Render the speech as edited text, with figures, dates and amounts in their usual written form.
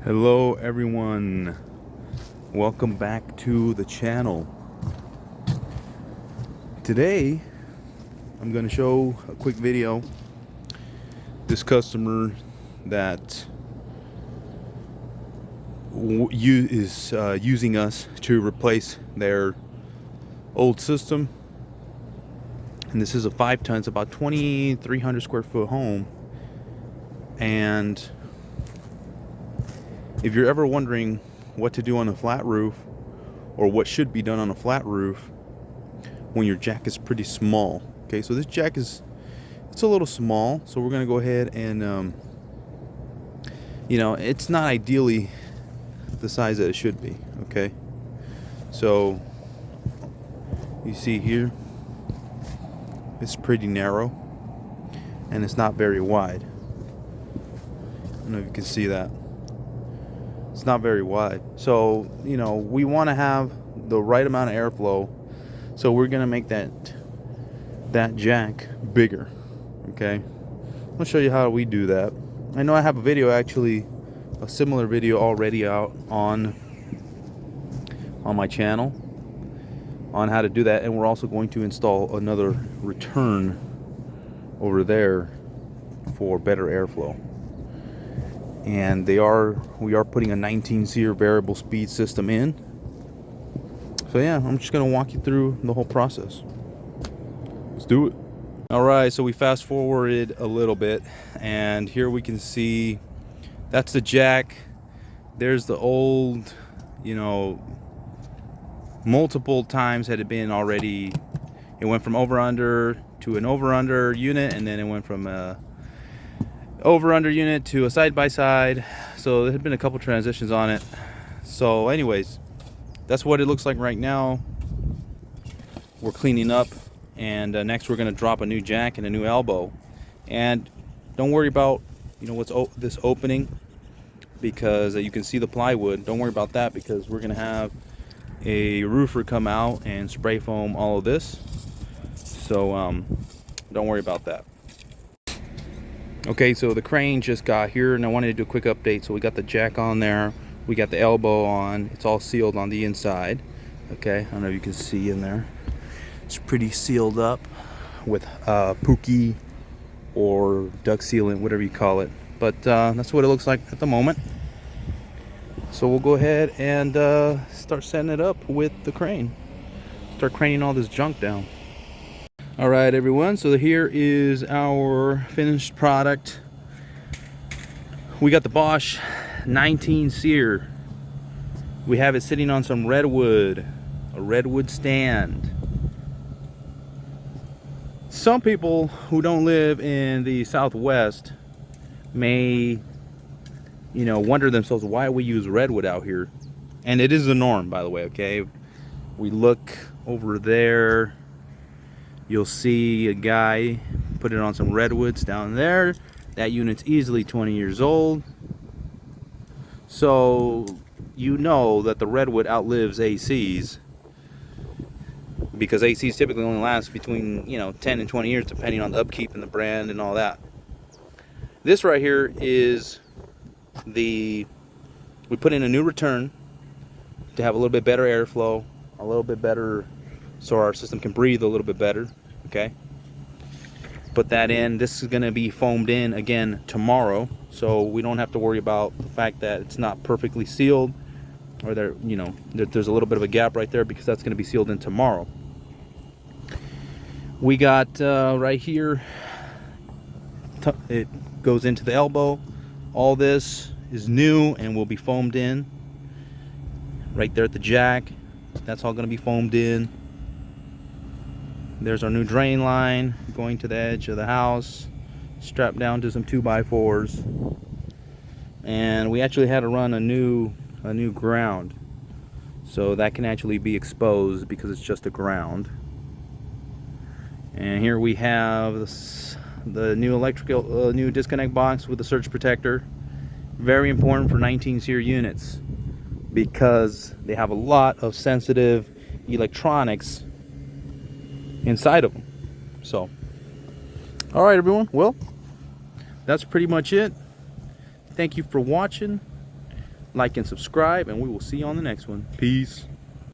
Hello everyone, welcome back to the channel. Today I'm going to show a quick video. This customer that is using us to replace their old system, and this is a 5-ton, it's about 2,300 square foot home. And if you're ever wondering what to do on a flat roof, or what should be done on a flat roof when your jack is pretty small, okay, so this jack it's a little small, so we're gonna go ahead and it's not ideally the size that it should be, okay. So you see here, it's pretty narrow and it's not very wide. I don't know if you can see that. It's not very wide. So, we want to have the right amount of airflow. So we're going to make that jack bigger. Okay. I'll show you how we do that. I know I have a video, actually, a similar video already out on my channel on how to do that. And we're also going to install another return over there for better airflow. And we are putting a 19 Seer variable speed system in. So yeah, I'm just gonna walk you through the whole process. Let's do it. All right, so we fast forwarded a little bit, and here we can see that's the jack. There's the old, multiple times had it been already. It went from over under to an over under unit, and then it went from a over under unit to a side by side. So there had been a couple transitions on it. So anyways, that's what it looks like right now. We're cleaning up, and next we're going to drop a new jack and a new elbow. And don't worry about this opening, because you can see the plywood. Don't worry about that, because we're going to have a roofer come out and spray foam all of this. So don't worry about that. Okay, so the crane just got here, and I wanted to do a quick update. So we got the jack on there, we got the elbow on, it's all sealed on the inside. Okay, I don't know if you can see in there. It's pretty sealed up with pookie or duct sealant, whatever you call it. But that's what it looks like at the moment. So we'll go ahead and start setting it up with the crane. Start craning all this junk down. All right, everyone, so here is our finished product. We got the Bosch 19 Seer. We have it sitting on some redwood, a redwood stand. Some people who don't live in the Southwest may, wonder themselves why we use redwood out here. And it is the norm, by the way, okay? We look over there, you'll see a guy put it on some redwoods down there. That unit's easily 20 years old. So that the redwood outlives ACs, because ACs typically only last between 10 and 20 years, depending on the upkeep and the brand and all that. This right here is we put in a new return to have a little bit better airflow, a little bit better, so our system can breathe a little bit better. Okay, put that in. This is going to be foamed in again tomorrow, so we don't have to worry about the fact that it's not perfectly sealed, or there's a little bit of a gap right there, because that's going to be sealed in tomorrow. We got right here, it goes into the elbow. All this is new and will be foamed in right there at the jack. That's all going to be foamed in. There's our new drain line going to the edge of the house, strapped down to some 2x4s. And we actually had to run a new ground, so that can actually be exposed because it's just a ground. And here we have the new new disconnect box with the surge protector. Very important for 19 Seer units, because they have a lot of sensitive electronics inside of them. So, all right, everyone, well, that's pretty much it. Thank you for watching. like and subscribe, and we will see you on the next one. Peace.